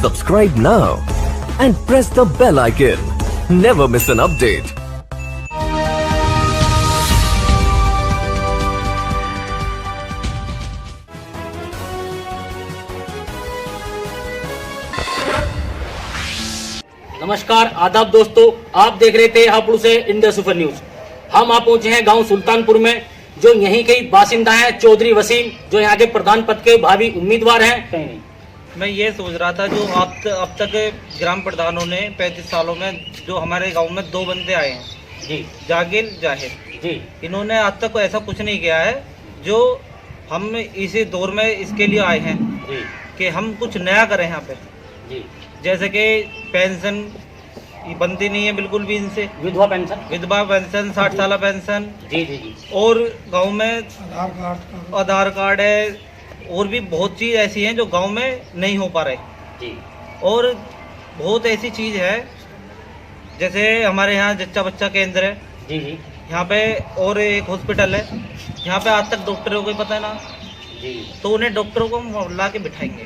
Subscribe now and press the bell icon. Never miss an update. नमस्कार, आदाब दोस्तों, आप देख रहे थे हापुड़ से इंडिया सुपर न्यूज। हम आप पहुंचे हैं गांव सुल्तानपुर में। जो यहीं के बासिंदा हैं चौधरी वसीम, जो यहाँ के प्रधान पद के भावी उम्मीदवार हैं। मैं ये सोच रहा था, जो अब तक ग्राम प्रधानों ने 35 सालों में जो हमारे गांव में 2 बंदे आए हैं जी, जागिर जाहिर जी, इन्होंने आज तक ऐसा कुछ नहीं किया है। जो हम इसी दौर में इसके लिए आए हैं जी, कि हम कुछ नया करें यहाँ पे। जी, जैसे कि पेंशन बनती नहीं है बिल्कुल भी इनसे, विधवा पेंशन, 60 साल पेंशन, जी जी जी, और गांव में आधार कार्ड है, और भी बहुत चीज़ ऐसी हैं जो गांव में नहीं हो पा रहे जी। और बहुत ऐसी चीज़ है, जैसे हमारे यहाँ जच्चा बच्चा केंद्र है जी जी यहाँ पे, और एक हॉस्पिटल है यहाँ पे आज तक डॉक्टरों को ही पता है ना जी, तो उन्हें डॉक्टरों को ला के बिठाएंगे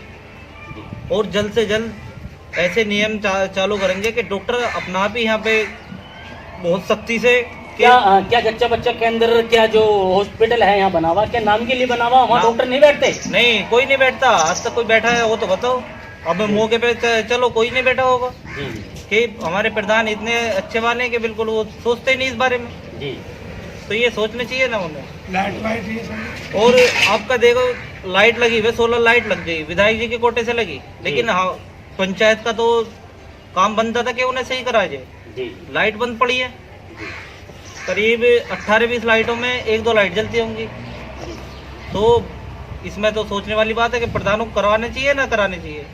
जी। और जल्द से जल्द ऐसे नियम चालू करेंगे कि डॉक्टर अपना आप ही यहाँ पे बहुत सख्ती से क्या जच्चा बच्चा के अंदर क्या जो हॉस्पिटल है यहाँ बना हुआ, क्या नाम के लिए बना हुआ? वहाँ डॉक्टर नहीं बैठते? नहीं, कोई नहीं बैठता। आज तक कोई बैठा है वो तो बताओ। अब मौके पे चलो कोई नहीं बैठा होगा जी, कि हमारे प्रधान इतने अच्छे वाले हैं कि बिल्कुल वो सोचते नहीं इस बारे में। जी। तो ये सोचना चाहिए ना उन्हें। लाइट वाइट ये सब और आपका देखो, लाइट लगी हुई, सोलर लाइट लग गई, विधायक जी के कोटे से लगी, लेकिन हाँ पंचायत का तो काम बनता था कि उन्हें सही करा जाए। जी, लाइट बंद पड़ी है, करीब 18-20 लाइटों में 1-2 लाइट जलती होंगी। तो इसमें तो सोचने वाली बात है कि प्रधानों को करवाने चाहिए ना कराने चाहिए,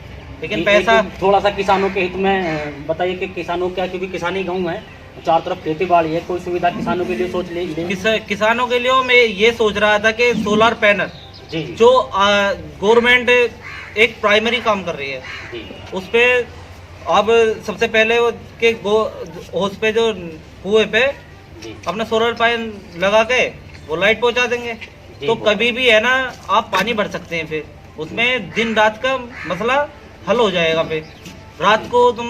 लेकिन पैसा थोड़ा सा किसानों के हित में बताइए कि किसानों क्या, क्योंकि किसानी गाँव है, चारों तरफ खेती बाड़ी है, कोई सुविधा किसानों के लिए सोच ले। किसानों के लिए मैं ये सोच रहा था कि सोलर पैनल जी, जो गवर्नमेंट एक प्राइमरी काम कर रही है जी, उस पे अब सबसे पहले वो के उस पे जो कुएं पे जी, अपना सोलर पैनल लगा के वो लाइट पहुंचा देंगे, तो कभी भी है ना आप पानी भर सकते हैं। फिर उसमें दिन रात का मसला हल हो जाएगा। फिर रात को तुम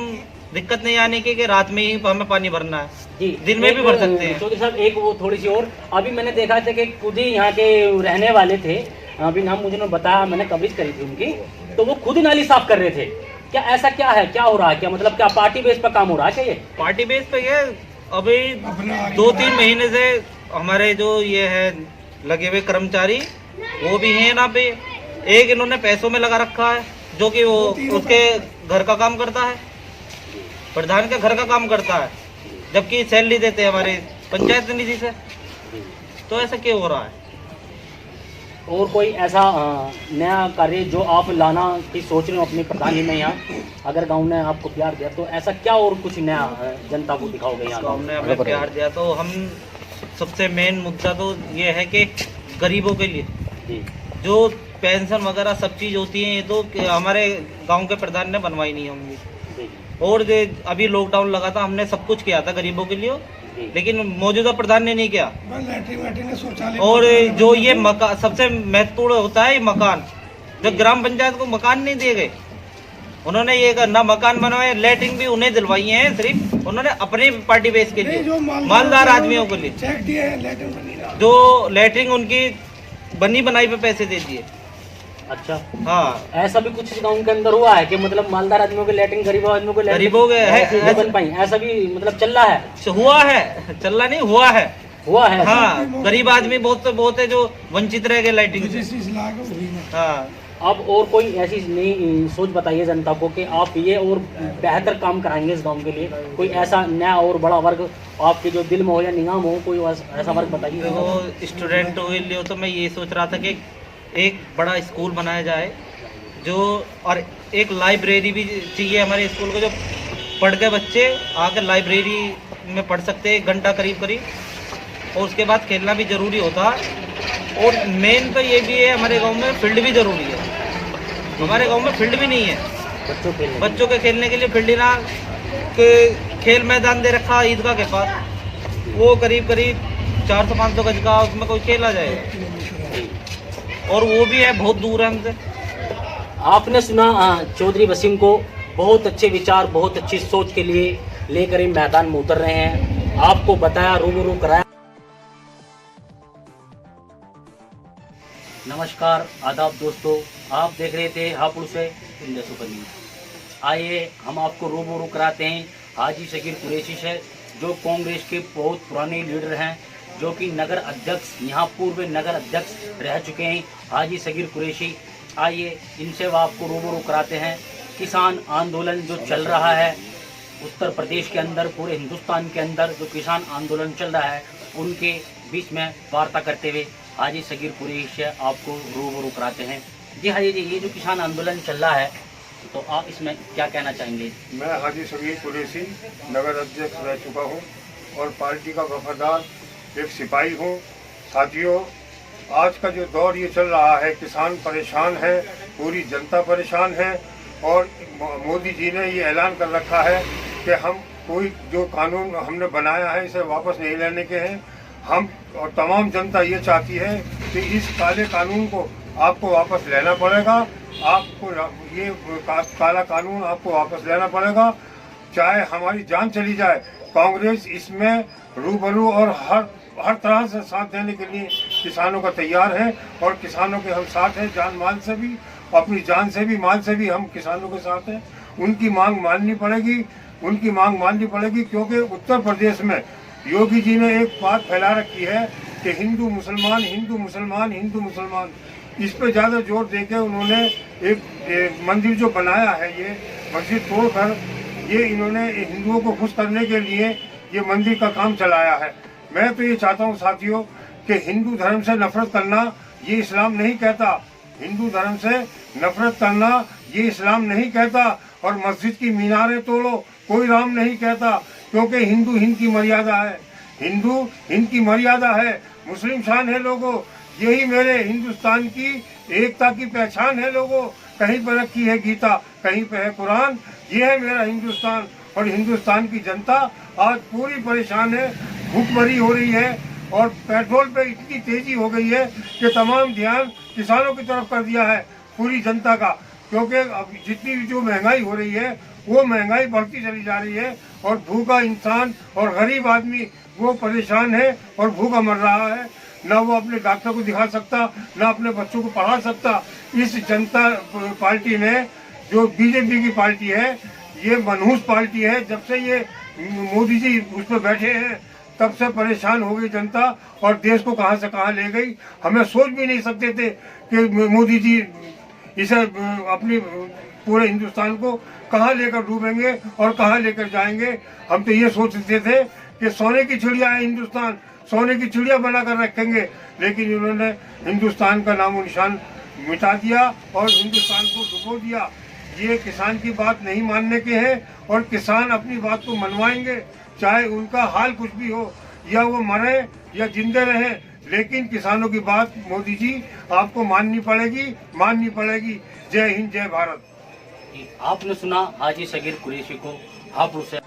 दिक्कत नहीं आने की कि रात में ही हमें पानी भरना है, जी, दिन में भी भर सकते हैं। चौधरी साहब, एक वो थोड़ी सी और, अभी मैंने देखा था कि खुद ही यहाँ के रहने वाले थे, अभी नाम मुझे बताया, मैंने कवरेज करी थी उनकी, तो वो खुद ही नाली साफ कर रहे थे। क्या ऐसा क्या है, क्या हो रहा है, क्या मतलब क्या पार्टी बेस पर काम हो रहा है क्या? ये पार्टी बेस पे ये अभी 2-3 महीने से हमारे जो ये है लगे हुए कर्मचारी वो भी हैं ना पे, एक इन्होंने पैसों में लगा रखा है जो कि वो उसके घर का काम करता है, प्रधान के घर का काम करता है, जबकि सैलरी देते हैं हमारे पंचायत निधि से। तो ऐसा क्यों हो रहा है? और कोई ऐसा नया कार्य जो आप लाना की सोच रहे हो अपनी प्रधानी में यहाँ, अगर गांव ने आपको प्यार दिया तो ऐसा क्या और कुछ नया जनता को दिखाओगे यहाँ? गांव ने हमें प्यार दिया तो हम सबसे मेन मुद्दा तो ये है कि गरीबों के लिए जी, जो पेंशन वगैरह सब चीज़ होती है, ये तो हमारे गाँव के प्रधान ने बनवाई नहीं होंगी। और अभी लॉकडाउन लगा था, हमने सब कुछ किया था गरीबों के लिए, लेकिन मौजूदा प्रधान ने नहीं किया। और जो ये मकान सबसे महत्वपूर्ण होता है, ये मकान, जो ग्राम पंचायत को मकान नहीं दिए गए, उन्होंने ये ना मकान बनवाए, लेटरिन भी उन्हें दिलवाई है, सिर्फ उन्होंने अपनी पार्टी बेस के लिए, मालदार आदमियों के लिए, जो लेटरिन उनकी बनी बनाई पे पैसे दे दिए। अच्छा, हाँ, ऐसा भी कुछ गाँव के अंदर हुआ है कि मतलब मालदार आदमियों के लेटरिन, गरीबों आदमियों के गरीबों के बन पाई, ऐसा भी मतलब चल रहा है? हुआ है, चलना नहीं हुआ है, हुआ है। हाँ, गरीब आदमी बहुत है जो वंचित रह गए लाइटिंग से। हाँ, अब और कोई ऐसी नई सोच बताइए जनता को कि आप ये और बेहतर काम कराएंगे इस गांव के लिए, कोई ऐसा नया और बड़ा वर्ग आपके जो दिल में हो या निगाह में हो, कोई ऐसा वर्ग बताइए। तो स्टूडेंट के लिए तो मैं ये सोच रहा था कि एक बड़ा स्कूल बनाया जाए, जो और एक लाइब्रेरी भी चाहिए हमारे स्कूल को, जो पढ़ के बच्चे आकर लाइब्रेरी में पढ़ सकते हैं 1 घंटा करीब, और उसके बाद खेलना भी ज़रूरी होता। और मेन तो ये भी है, हमारे गांव में फील्ड भी ज़रूरी है। हमारे गांव में फील्ड भी नहीं है बच्चों के खेलने के लिए। फील्ड ना खेल मैदान दे रखा ईदगाह के पास, वो करीब 400-500 गज का, उसमें कोई खेला जाएगा, और वो भी है बहुत दूर है हमसे। आपने सुना चौधरी वसीम को बहुत अच्छे विचार, बहुत अच्छी सोच के लिए लेकर इन मैदान में उतर रहे हैं। आपको बताया, रूबरू कराया। नमस्कार, आदाब दोस्तों, आप देख रहे थे हापुड़ से इंडिया सुपर न्यूज। आइए हम आपको रूबरू कराते हैं हाजी शकीर कुरैशी से, जो कांग्रेस के बहुत पुराने लीडर हैं, जो कि नगर अध्यक्ष, यहाँ पूर्व नगर अध्यक्ष रह चुके हैं, हाजी शकीर कुरैशी। आइए इनसे वो आपको रूबरू कराते हैं। किसान आंदोलन जो चल रहा है उत्तर प्रदेश के अंदर, पूरे हिंदुस्तान के अंदर जो किसान आंदोलन चल रहा है, उनके बीच में वार्ता करते हुए हाजी शकीर कुरैशी आपको रूबरू कराते हैं। जी हाजी जी, ये जो किसान आंदोलन चल रहा है, तो आप इसमें क्या कहना चाहेंगे? मैं हाजी शकीर कुरैशी नगर अध्यक्ष रह चुका हूं और पार्टी का वफादार एक सिपाही हूं। साथियों, आज का जो दौर ये चल रहा है, किसान परेशान है, पूरी जनता परेशान है और मोदी जी ने ये ऐलान कर रखा है कि हम कोई जो कानून हमने बनाया है इसे वापस नहीं लेने के हैं। हम और तमाम जनता ये चाहती है कि इस काले कानून को आपको वापस लेना पड़ेगा। आपको ये काला कानून आपको वापस लेना पड़ेगा, चाहे हमारी जान चली जाए। कांग्रेस इसमें रूबरू और हर तरह से साथ देने के लिए किसानों का तैयार है और किसानों के हम साथ हैं, जान माल से भी, अपनी जान से भी, माल से भी हम किसानों के साथ हैं। उनकी मांग माननी पड़ेगी क्योंकि उत्तर प्रदेश में योगी जी ने एक बात फैला रखी है कि हिंदू मुसलमान, हिंदू मुसलमान, हिंदू मुसलमान। इस पे ज़्यादा जोर देकर उन्होंने एक मंदिर जो बनाया है, ये मस्जिद तोड़कर ये इन्होंने हिंदुओं को खुश करने के लिए ये मंदिर का काम चलाया है। मैं तो ये चाहता हूँ साथियों कि हिंदू धर्म से नफरत करना ये इस्लाम नहीं कहता। हिंदू धर्म से नफरत करना ये इस्लाम नहीं कहता और मस्जिद की मीनारें तोड़ो कोई राम नहीं कहता, क्योंकि हिंदू हिंद की मर्यादा है, हिंदू हिंद की मर्यादा है, मुस्लिम शान है लोगों। यही मेरे हिंदुस्तान की एकता की पहचान है लोगों। कहीं पर रखी है गीता, कहीं पर है कुरान। ये है मेरा हिंदुस्तान और हिंदुस्तान की जनता आज पूरी परेशान है, भूखमरी हो रही है और पेट्रोल पे इतनी तेजी हो गई है कि तमाम ध्यान किसानों की तरफ कर दिया है पूरी जनता का, क्योंकि अब जितनी भी जो महंगाई हो रही है वो महंगाई बढ़ती चली जा रही है और भूखा इंसान और गरीब आदमी वो परेशान है और भूखा मर रहा है। ना वो अपने डॉक्टर को दिखा सकता, ना अपने बच्चों को पढ़ा सकता। इस जनता पार्टी ने, जो बीजेपी की पार्टी है, ये मनहूस पार्टी है। जब से ये मोदी जी उस पर बैठे हैं तब से परेशान हो गई जनता और देश को कहां से कहां ले गई। हमें सोच भी नहीं सकते थे कि मोदी जी इसे अपनी पूरे हिंदुस्तान को कहां लेकर डूबेंगे और कहां लेकर जाएंगे। हम तो ये सोचते थे कि सोने की चिड़िया है हिंदुस्तान, सोने की चिड़िया बनाकर रखेंगे, लेकिन इन्होंने हिंदुस्तान का नामो निशान मिटा दिया और हिंदुस्तान को डुबो दिया। ये किसान की बात नहीं मानने के हैं और किसान अपनी बात को मनवाएंगे, चाहे उनका हाल कुछ भी हो, या वो मरे या जिंदे रहे, लेकिन किसानों की बात मोदी जी आपको माननी पड़ेगी। जय हिंद, जय भारत। आपने सुना हाजी शकीर कुरैशी को हापुड़ से।